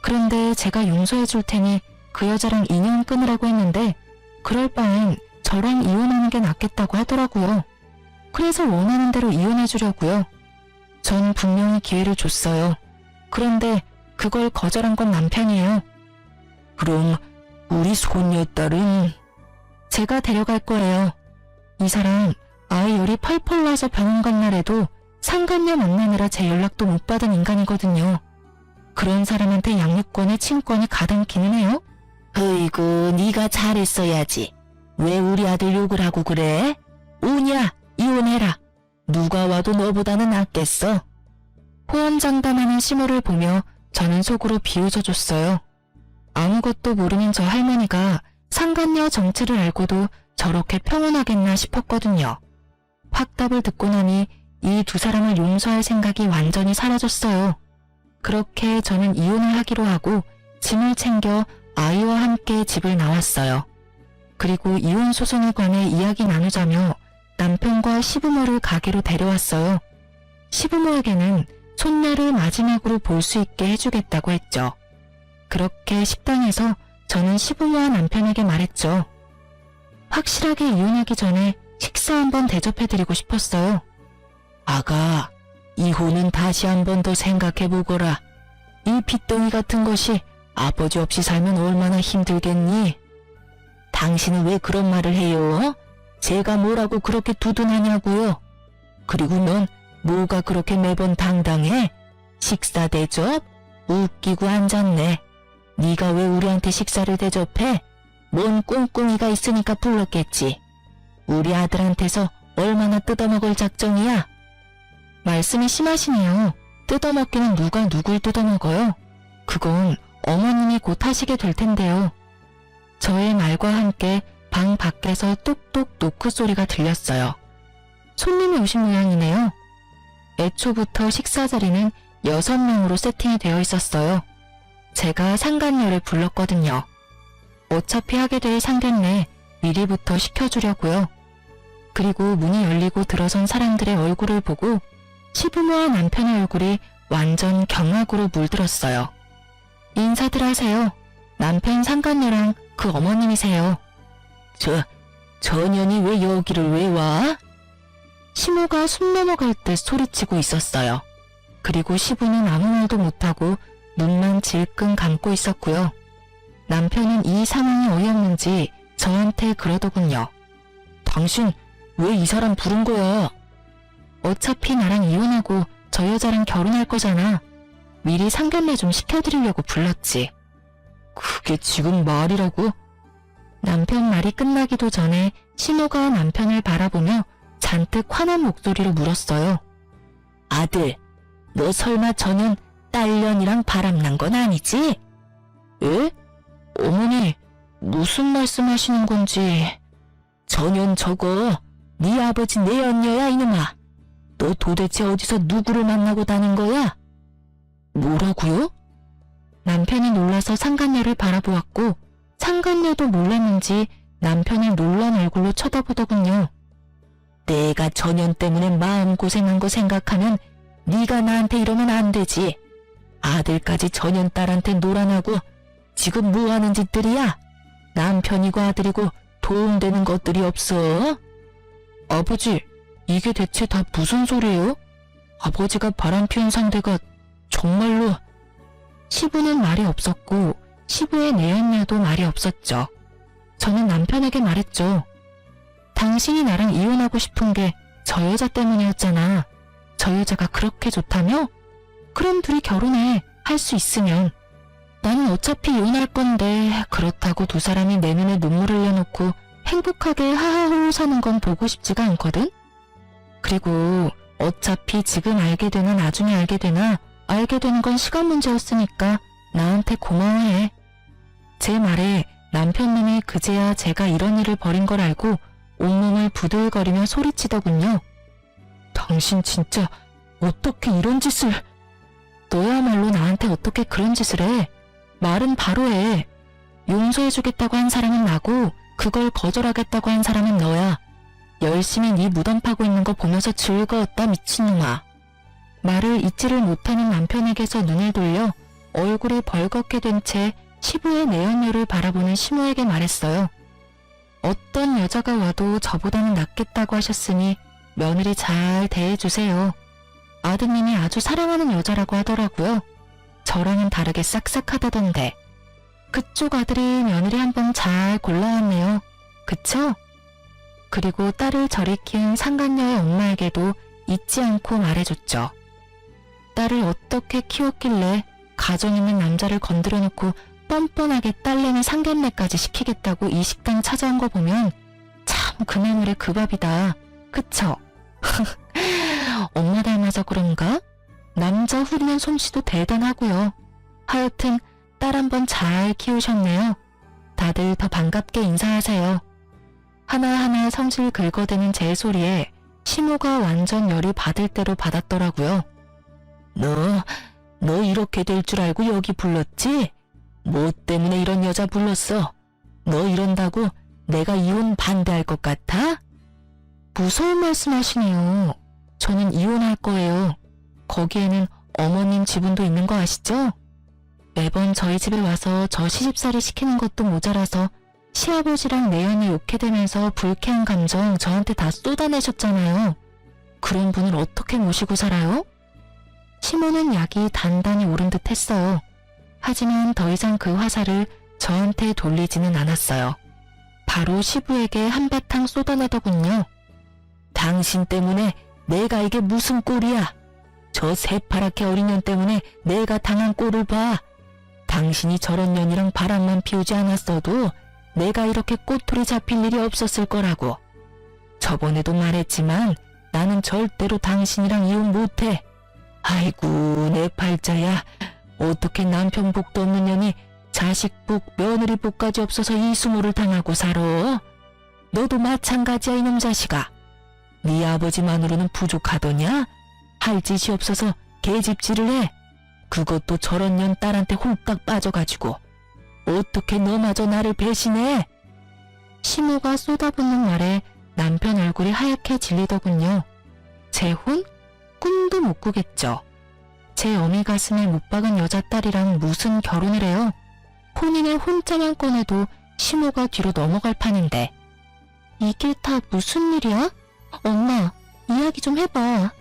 그런데 제가 용서해 줄 테니 그 여자랑 인연 끊으라고 했는데 그럴 바엔 저랑 이혼하는 게 낫겠다고 하더라고요. 그래서 원하는 대로 이혼해 주려고요. 전 분명히 기회를 줬어요. 그런데 그걸 거절한 건 남편이에요. 그럼 우리 손녀딸은 제가 데려갈 거예요. 이 사람 아이 열이 펄펄 나서 병원 간 날에도 상간녀 만나느라 제 연락도 못 받은 인간이거든요. 그런 사람한테 양육권에 친권이 가당키는 해요? 어이구, 네가 잘했어야지. 왜 우리 아들 욕을 하고 그래? 우냐, 이혼해라. 누가 와도 너보다는 낫겠어. 호언장담하는 시모를 보며 저는 속으로 비웃어줬어요. 아무것도 모르는 저 할머니가 상간녀 정체를 알고도 저렇게 평온하겠나 싶었거든요. 확답을 듣고 나니 이 두 사람을 용서할 생각이 완전히 사라졌어요. 그렇게 저는 이혼을 하기로 하고 짐을 챙겨 아이와 함께 집을 나왔어요. 그리고 이혼 소송에 관해 이야기 나누자며 남편과 시부모를 가게로 데려왔어요. 시부모에게는 손녀를 마지막으로 볼 수 있게 해주겠다고 했죠. 그렇게 식당에서 저는 시부모와 남편에게 말했죠. 확실하게 이혼하기 전에 식사 한번 대접해드리고 싶었어요. 아가, 이혼은 다시 한 번 더 생각해보거라. 이 빚덩이 같은 것이 아버지 없이 살면 얼마나 힘들겠니? 당신은 왜 그런 말을 해요? 제가 뭐라고 그렇게 두둔하냐고요? 그리고 넌 뭐가 그렇게 매번 당당해? 식사 대접? 웃기고 앉았네. 네가 왜 우리한테 식사를 대접해? 뭔 꿍꿍이가 있으니까 불렀겠지. 우리 아들한테서 얼마나 뜯어먹을 작정이야? 말씀이 심하시네요. 뜯어먹기는 누가 누굴 뜯어먹어요? 그건 어머님이 곧 하시게 될 텐데요. 저의 말과 함께 방 밖에서 뚝뚝 노크 소리가 들렸어요. 손님이 오신 모양이네요. 애초부터 식사 자리는 6명으로 세팅이 되어 있었어요. 제가 상간녀를 불렀거든요. 어차피 하게 될 상견례 미리부터 시켜주려고요. 그리고 문이 열리고 들어선 사람들의 얼굴을 보고 시부모와 남편의 얼굴이 완전 경악으로 물들었어요. 인사들 하세요. 남편 상간녀랑 그 어머님이세요. 저 년이 왜 여기를 왜 와? 시모가 숨 넘어갈 듯 소리치고 있었어요. 그리고 시부는 아무 말도 못하고 눈만 질끈 감고 있었고요. 남편은 이 상황이 어이없는지 저한테 그러더군요. 당신 왜 이 사람 부른 거야? 어차피 나랑 이혼하고 저 여자랑 결혼할 거잖아. 미리 상견례 좀 시켜드리려고 불렀지. 그게 지금 말이라고? 남편 말이 끝나기도 전에 시모가 남편을 바라보며 잔뜩 화난 목소리로 물었어요. 아들, 너 설마 저년 딸년이랑 바람난 건 아니지? 에? 어머니, 무슨 말씀하시는 건지. 저년 저거 네 아버지 내 언녀야 이놈아. 너 도대체 어디서 누구를 만나고 다닌 거야? 뭐라고요? 남편이 놀라서 상간녀를 바라보았고 상간녀도 놀랐는지 남편을 놀란 얼굴로 쳐다보더군요. 내가 저년 때문에 마음고생한 거 생각하면 네가 나한테 이러면 안 되지. 아들까지 저년 딸한테 놀아나고 지금 뭐하는 짓들이야? 남편이고 아들이고 도움되는 것들이 없어? 아버지, 이게 대체 다 무슨 소리예요? 아버지가 바람피운 상대가 정말로... 시부는 말이 없었고 시부의 내연녀도 말이 없었죠. 저는 남편에게 말했죠. 당신이 나랑 이혼하고 싶은 게 저 여자 때문이었잖아. 저 여자가 그렇게 좋다며? 그럼 둘이 결혼해. 할 수 있으면. 나는 어차피 이혼할 건데 그렇다고 두 사람이 내 눈에 눈물을 흘려놓고 행복하게 하하호호 사는 건 보고 싶지가 않거든? 그리고 어차피 지금 알게 되나 나중에 알게 되나 알게 되는 건 시간 문제였으니까 나한테 고마워해. 제 말에 남편님이 그제야 제가 이런 일을 벌인 걸 알고 온몸을 부들거리며 소리치더군요. 당신 진짜 어떻게 이런 짓을... 너야말로 나한테 어떻게 그런 짓을 해? 말은 바로 해. 용서해주겠다고 한 사람은 나고 그걸 거절하겠다고 한 사람은 너야. 열심히 네 무덤 파고 있는 거 보면서 즐거웠다 미친놈아. 말을 잊지를 못하는 남편에게서 눈을 돌려 얼굴이 벌겋게 된 채 시부의 내연녀를 바라보는 시모에게 말했어요. 어떤 여자가 와도 저보다는 낫겠다고 하셨으니 며느리 잘 대해주세요. 아드님이 아주 사랑하는 여자라고 하더라고요. 저랑은 다르게 싹싹하다던데. 그쪽 아들이 며느리 한번 잘 골라왔네요. 그쵸? 그리고 딸을 저리 키운 상간녀의 엄마에게도 잊지 않고 말해줬죠. 딸을 어떻게 키웠길래 가정 있는 남자를 건드려놓고 뻔뻔하게 딸내미 상견례까지 시키겠다고 이 식당 찾아온 거 보면 참 그네물의 그 밥이다. 그쵸? 엄마 닮아서 그런가? 남자 후리는 솜씨도 대단하고요. 하여튼 딸 한번 잘 키우셨네요. 다들 더 반갑게 인사하세요. 하나하나 성질 긁어대는 제 소리에 시모가 완전 열이 받을 대로 받았더라고요. 너 이렇게 될 줄 알고 여기 불렀지? 뭐 때문에 이런 여자 불렀어? 너 이런다고 내가 이혼 반대할 것 같아? 무서운 말씀하시네요. 저는 이혼할 거예요. 거기에는 어머님 지분도 있는 거 아시죠? 매번 저희 집에 와서 저 시집살이 시키는 것도 모자라서 시아버지랑 내연이 욕해대면서 불쾌한 감정 저한테 다 쏟아내셨잖아요. 그런 분을 어떻게 모시고 살아요? 시모는 약이 단단히 오른 듯 했어요. 하지만 더 이상 그 화살을 저한테 돌리지는 않았어요. 바로 시부에게 한바탕 쏟아내더군요. 당신 때문에 내가 이게 무슨 꼴이야. 저 새파랗게 어린 년 때문에 내가 당한 꼴을 봐. 당신이 저런 년이랑 바람만 피우지 않았어도 내가 이렇게 꼬투리 잡힐 일이 없었을 거라고. 저번에도 말했지만 나는 절대로 당신이랑 이혼 못해. 아이고 내 팔자야. 어떻게 남편 복도 없는 년이 자식 복, 며느리 복까지 없어서 이 수모를 당하고 살아? 너도 마찬가지야 이놈 자식아. 네 아버지만으로는 부족하더냐? 할 짓이 없어서 개집질을 해. 그것도 저런 년 딸한테 홀딱 빠져가지고. 어떻게 너마저 나를 배신해? 시모가 쏟아붓는 말에 남편 얼굴이 하얗게 질리더군요. 재혼? 꿈도 못 꾸겠죠. 제 어미 가슴에 못 박은 여자딸이랑 무슨 결혼을 해요? 본인의 혼자만 꺼내도 시모가 뒤로 넘어갈 판인데. 이게 다 무슨 일이야? 엄마, 이야기 좀 해봐.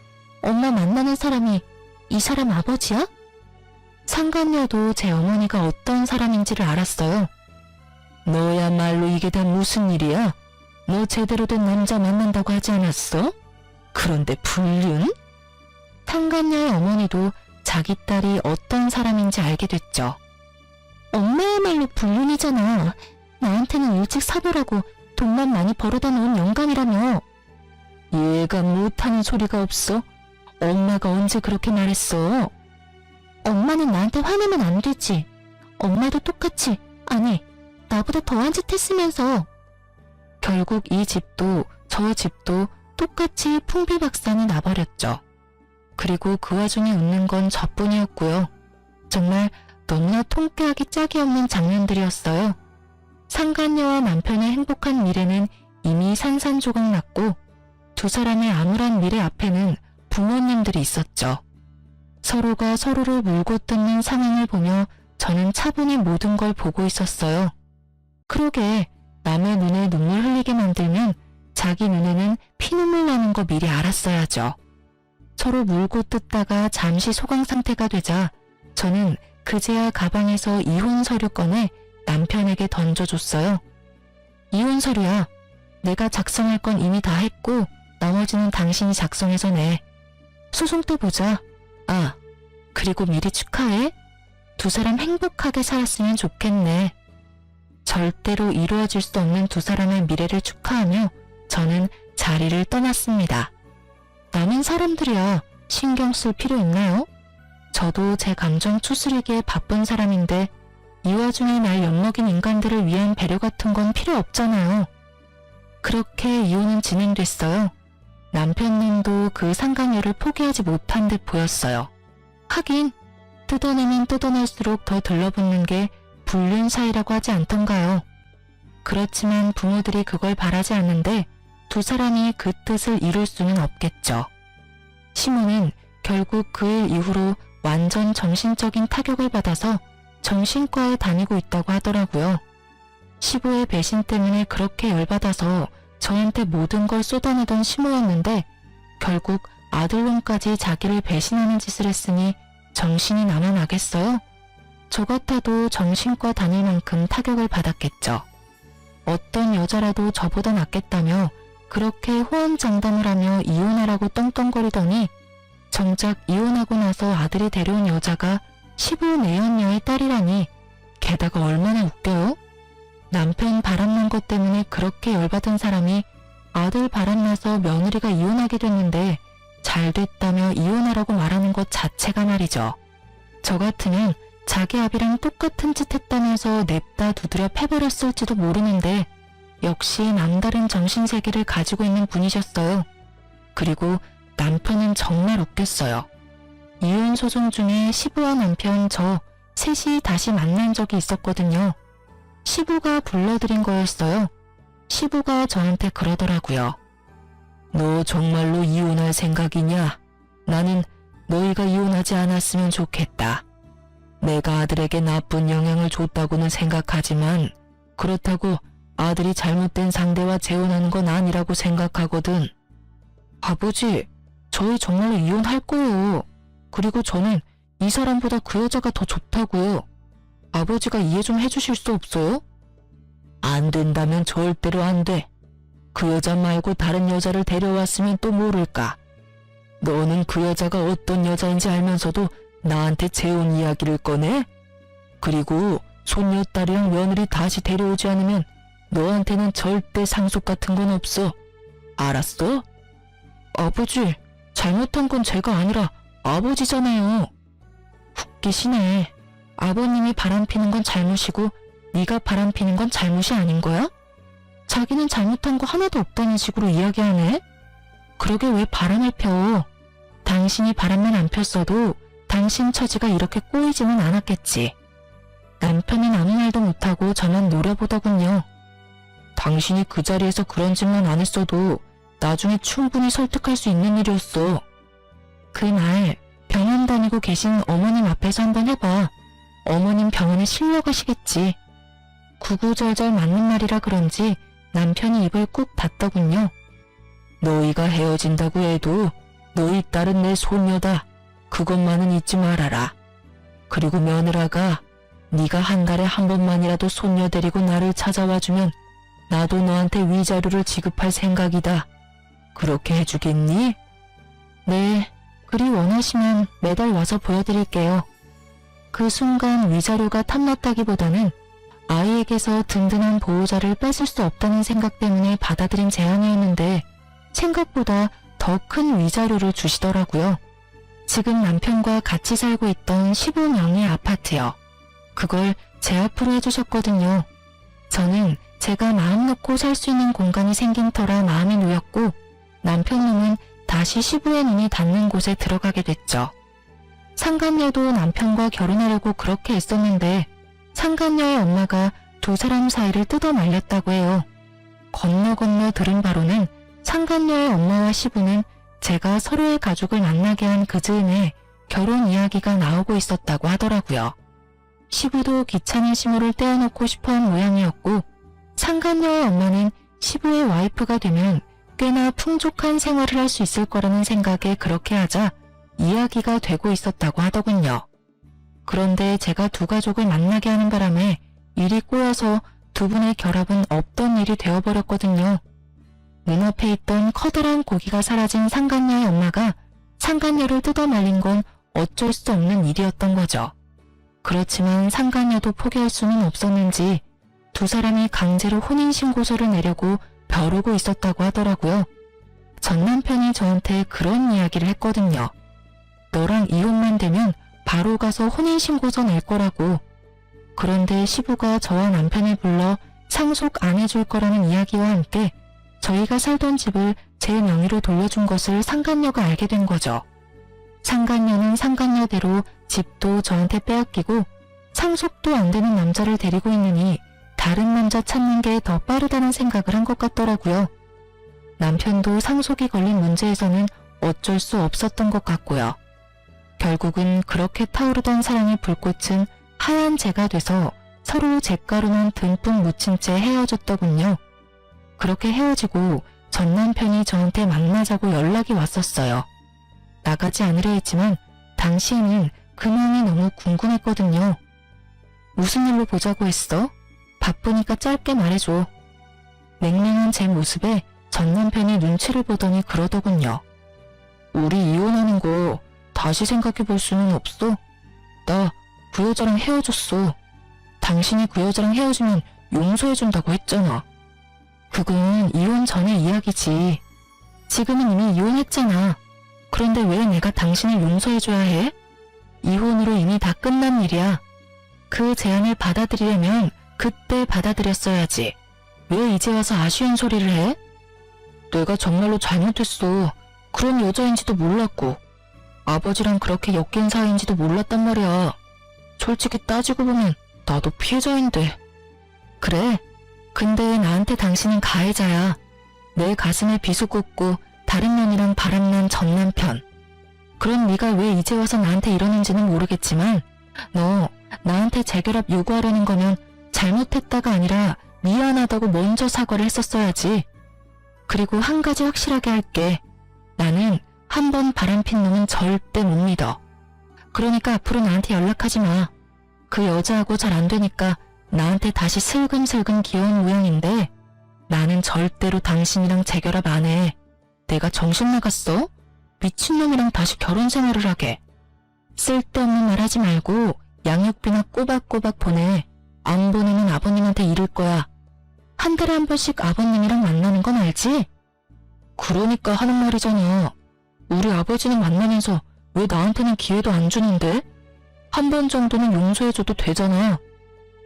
엄마 만나는 사람이 이 사람 아버지야? 상간녀도 제 어머니가 어떤 사람인지를 알았어요. 너야말로 이게 다 무슨 일이야? 너 제대로 된 남자 만난다고 하지 않았어? 그런데 불륜? 상간녀의 어머니도 자기 딸이 어떤 사람인지 알게 됐죠. 엄마야말로 불륜이잖아. 나한테는 일찍 사별하고 돈만 많이 벌어다 놓은 영감이라며. 얘가 못하는 소리가 없어? 엄마가 언제 그렇게 말했어? 엄마는 나한테 화내면 안 되지. 엄마도 똑같이, 아니, 나보다 더한 짓 했으면서. 결국 이 집도 저 집도 똑같이 풍비박산이 나버렸죠. 그리고 그 와중에 웃는 건 저뿐이었고요. 정말 너무나 통쾌하기 짝이 없는 장면들이었어요. 상간녀와 남편의 행복한 미래는 이미 산산조각 났고 두 사람의 암울한 미래 앞에는 부모님들이 있었죠. 서로가 서로를 물고 뜯는 상황을 보며 저는 차분히 모든 걸 보고 있었어요. 그러게 남의 눈에 눈물 흘리게 만들면 자기 눈에는 피눈물 나는 거 미리 알았어야죠. 서로 물고 뜯다가 잠시 소강 상태가 되자 저는 그제야 가방에서 이혼 서류 꺼내 남편에게 던져줬어요. 이혼 서류야. 내가 작성할 건 이미 다 했고 나머지는 당신이 작성해서 내. 소송 때 보자. 아, 그리고 미리 축하해. 두 사람 행복하게 살았으면 좋겠네. 절대로 이루어질 수 없는 두 사람의 미래를 축하하며 저는 자리를 떠났습니다. 남은 사람들이야 신경 쓸 필요 있나요? 저도 제 감정 추스리기에 바쁜 사람인데 이 와중에 날 엿먹인 인간들을 위한 배려 같은 건 필요 없잖아요. 그렇게 이혼은 진행됐어요. 남편님도 그 상간녀를 포기하지 못한 듯 보였어요. 하긴 뜯어내면 뜯어낼수록 더 들러붙는 게 불륜 사이라고 하지 않던가요. 그렇지만 부모들이 그걸 바라지 않는데 두 사람이 그 뜻을 이룰 수는 없겠죠. 시모는 결국 그 일 이후로 완전 정신적인 타격을 받아서 정신과에 다니고 있다고 하더라고요. 시부의 배신 때문에 그렇게 열받아서 저한테 모든 걸 쏟아내던 시모였는데 결국 아들놈까지 자기를 배신하는 짓을 했으니 정신이 남아나겠어요? 저 같아도 정신과 다닐 만큼 타격을 받았겠죠. 어떤 여자라도 저보다 낫겠다며 그렇게 호언장담을 하며 이혼하라고 떵떵거리더니 정작 이혼하고 나서 아들이 데려온 여자가 시부 내연녀의 딸이라니 게다가 얼마나 웃겨요? 남편 바람난 것 때문에 그렇게 열받은 사람이 아들 바람나서 며느리가 이혼하게 됐는데 잘 됐다며 이혼하라고 말하는 것 자체가 말이죠. 저 같으면 자기 아비랑 똑같은 짓 했다면서 냅다 두드려 패버렸을지도 모르는데 역시 남다른 정신세계를 가지고 있는 분이셨어요. 그리고 남편은 정말 웃겼어요. 이혼 소송 중에 시부와 남편 저 셋이 다시 만난 적이 있었거든요. 시부가 불러들인 거였어요. 시부가 저한테 그러더라고요. 너 정말로 이혼할 생각이냐? 나는 너희가 이혼하지 않았으면 좋겠다. 내가 아들에게 나쁜 영향을 줬다고는 생각하지만 그렇다고 아들이 잘못된 상대와 재혼하는 건 아니라고 생각하거든. 아버지, 저희 정말로 이혼할 거예요. 그리고 저는 이 사람보다 그 여자가 더 좋다고요. 아버지가 이해 좀 해주실 수 없어요? 안 된다면 절대로 안 돼. 그 여자 말고 다른 여자를 데려왔으면 또 모를까. 너는 그 여자가 어떤 여자인지 알면서도 나한테 재혼 이야기를 꺼내? 그리고 손녀딸이랑 며느리 다시 데려오지 않으면 너한테는 절대 상속 같은 건 없어. 알았어? 아버지, 잘못한 건 제가 아니라 아버지잖아요. 웃기시네. 아버님이 바람피는 건 잘못이고 네가 바람피는 건 잘못이 아닌 거야? 자기는 잘못한 거 하나도 없다는 식으로 이야기하네? 그러게 왜 바람을 펴? 당신이 바람만 안 폈어도 당신 처지가 이렇게 꼬이지는 않았겠지. 남편은 아무 말도 못하고 저만 노려보더군요. 당신이 그 자리에서 그런 짓만 안 했어도 나중에 충분히 설득할 수 있는 일이었어. 그날 병원 다니고 계신 어머님 앞에서 한번 해봐. 어머님 병원에 실려가시겠지. 구구절절 맞는 말이라 그런지 남편이 입을 꾹 닫더군요. 너희가 헤어진다고 해도 너희 딸은 내 손녀다. 그것만은 잊지 말아라. 그리고 며느라가 네가 한 달에 한 번만이라도 손녀 데리고 나를 찾아와주면 나도 너한테 위자료를 지급할 생각이다. 그렇게 해주겠니? 네, 그리 원하시면 매달 와서 보여드릴게요. 그 순간 위자료가 탐났다기보다는 아이에게서 든든한 보호자를 뺏을 수 없다는 생각 때문에 받아들인 제안이었는데 생각보다 더 큰 위자료를 주시더라고요. 지금 남편과 같이 살고 있던 15명의 아파트요. 그걸 제 앞으로 해주셨거든요. 저는 제가 마음 놓고 살 수 있는 공간이 생긴 터라 마음이 놓였고 남편놈은 다시 시부의 눈이 닿는 곳에 들어가게 됐죠. 상간녀도 남편과 결혼하려고 그렇게 애썼는데 상간녀의 엄마가 두 사람 사이를 뜯어 말렸다고 해요. 건너 들은 바로는 상간녀의 엄마와 시부는 제가 서로의 가족을 만나게 한 그 즈음에 결혼 이야기가 나오고 있었다고 하더라고요. 시부도 귀찮은 시모를 떼어놓고 싶어한 모양이었고 상간녀의 엄마는 시부의 와이프가 되면 꽤나 풍족한 생활을 할 수 있을 거라는 생각에 그렇게 하자 이야기가 되고 있었다고 하더군요. 그런데 제가 두 가족을 만나게 하는 바람에 일이 꼬여서 두 분의 결합은 없던 일이 되어버렸거든요. 눈앞에 있던 커다란 고기가 사라진 상간녀의 엄마가 상간녀를 뜯어 말린 건 어쩔 수 없는 일이었던 거죠. 그렇지만 상간녀도 포기할 수는 없었는지 두 사람이 강제로 혼인신고서를 내려고 벼르고 있었다고 하더라고요. 전 남편이 저한테 그런 이야기를 했거든요. 너랑 이혼만 되면 바로 가서 혼인신고서 낼 거라고. 그런데 시부가 저와 남편을 불러 상속 안 해줄 거라는 이야기와 함께 저희가 살던 집을 제 명의로 돌려준 것을 상간녀가 알게 된 거죠. 상간녀는 상간녀대로 집도 저한테 빼앗기고 상속도 안 되는 남자를 데리고 있느니 다른 남자 찾는 게 더 빠르다는 생각을 한 것 같더라고요. 남편도 상속이 걸린 문제에서는 어쩔 수 없었던 것 같고요. 결국은 그렇게 타오르던 사랑의 불꽃은 하얀 재가 돼서 서로 잿가루만 듬뿍 묻힌 채 헤어졌더군요. 그렇게 헤어지고 전 남편이 저한테 만나자고 연락이 왔었어요. 나가지 않으려 했지만 당시에는 그 마음이 너무 궁금했거든요. 무슨 일로 보자고 했어? 바쁘니까 짧게 말해줘. 맹맹한 제 모습에 전 남편이 눈치를 보더니 그러더군요. 우리 이혼하는 거 다시 생각해 볼 수는 없어? 나 그 여자랑 헤어졌어. 당신이 그 여자랑 헤어지면 용서해준다고 했잖아. 그건 이혼 전의 이야기지. 지금은 이미 이혼했잖아. 그런데 왜 내가 당신을 용서해줘야 해? 이혼으로 이미 다 끝난 일이야. 그 제안을 받아들이려면 그때 받아들였어야지. 왜 이제 와서 아쉬운 소리를 해? 내가 정말로 잘못했어. 그런 여자인지도 몰랐고 아버지랑 그렇게 엮인 사이인지도 몰랐단 말이야. 솔직히 따지고 보면 나도 피해자인데. 그래. 근데 나한테 당신은 가해자야. 내 가슴에 비수 꽂고 다른 년이랑 바람난 전 남편. 그런 네가 왜 이제 와서 나한테 이러는지는 모르겠지만 너 나한테 재결합 요구하려는 거면 잘못했다가 아니라 미안하다고 먼저 사과를 했었어야지. 그리고 한 가지 확실하게 할게. 나는 한 번 바람핀 놈은 절대 못 믿어. 그러니까 앞으로 나한테 연락하지 마. 그 여자하고 잘 안 되니까 나한테 다시 슬금슬금 기어온 모양인데 나는 절대로 당신이랑 재결합 안 해. 내가 정신 나갔어? 미친놈이랑 다시 결혼 생활을 하게. 쓸데없는 말 하지 말고 양육비나 꼬박꼬박 보내. 안 보내면 아버님한테 이를 거야. 한 달에 한 번씩 아버님이랑 만나는 건 알지? 그러니까 하는 말이잖아. 우리 아버지는 만나면서 왜 나한테는 기회도 안 주는데? 한 번 정도는 용서해줘도 되잖아.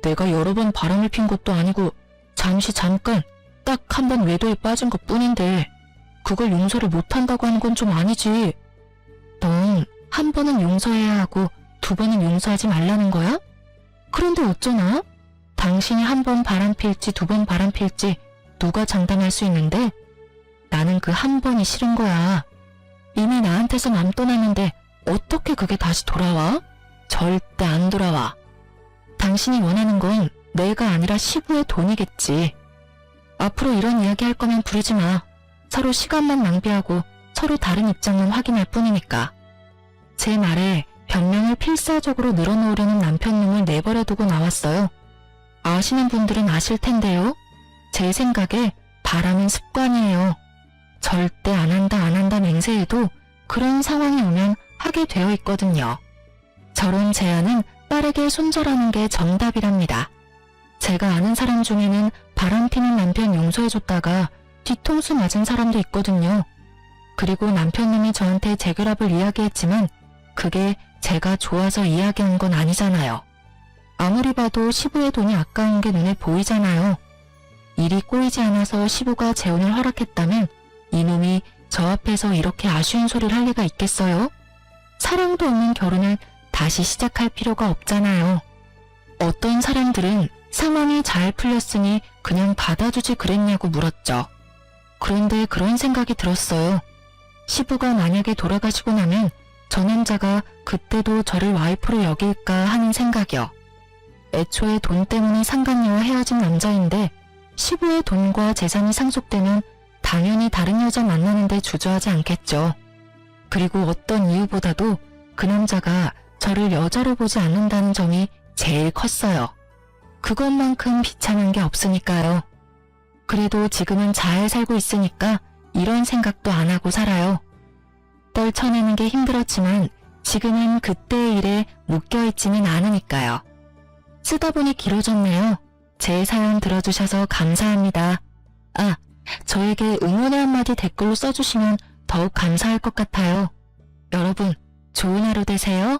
내가 여러 번 바람을 핀 것도 아니고 잠깐 딱 한 번 외도에 빠진 것 뿐인데 그걸 용서를 못한다고 하는 건 좀 아니지. 넌 한 번은 용서해야 하고 두 번은 용서하지 말라는 거야? 그런데 어쩌나? 당신이 한 번 바람 필지 두 번 바람 필지 누가 장담할 수 있는데 나는 그 한 번이 싫은 거야. 이미 나한테서 맘 떠났는데 어떻게 그게 다시 돌아와? 절대 안 돌아와. 당신이 원하는 건 내가 아니라 시부의 돈이겠지. 앞으로 이런 이야기 할 거면 부르지 마. 서로 시간만 낭비하고 서로 다른 입장만 확인할 뿐이니까. 제 말에 변명을 필사적으로 늘어놓으려는 남편놈을 내버려두고 나왔어요. 아시는 분들은 아실 텐데요. 제 생각에 바람은 습관이에요. 절대 안 한다 맹세해도 그런 상황이 오면 하게 되어 있거든요. 저런 제안은 빠르게 손절하는 게 정답이랍니다. 제가 아는 사람 중에는 바람피는 남편 용서해줬다가 뒤통수 맞은 사람도 있거든요. 그리고 남편놈이 저한테 재결합을 이야기했지만 그게 제가 좋아서 이야기한 건 아니잖아요. 아무리 봐도 시부의 돈이 아까운 게 눈에 보이잖아요. 일이 꼬이지 않아서 시부가 재혼을 허락했다면 이놈이 저 앞에서 이렇게 아쉬운 소리를 할 리가 있겠어요? 사랑도 없는 결혼을 다시 시작할 필요가 없잖아요. 어떤 사람들은 상황이 잘 풀렸으니 그냥 받아주지 그랬냐고 물었죠. 그런데 그런 생각이 들었어요. 시부가 만약에 돌아가시고 나면 저 남자가 그때도 저를 와이프로 여길까 하는 생각이요. 애초에 돈 때문에 상간녀와 헤어진 남자인데 시부의 돈과 재산이 상속되면 당연히 다른 여자 만나는데 주저하지 않겠죠. 그리고 어떤 이유보다도 그 남자가 저를 여자로 보지 않는다는 점이 제일 컸어요. 그것만큼 비참한 게 없으니까요. 그래도 지금은 잘 살고 있으니까 이런 생각도 안 하고 살아요. 떨쳐내는 게 힘들었지만 지금은 그때의 일에 묶여있지는 않으니까요. 쓰다 보니 길어졌네요. 제 사연 들어주셔서 감사합니다. 아, 저에게 응원의 한마디 댓글로 써주시면 더욱 감사할 것 같아요. 여러분, 좋은 하루 되세요.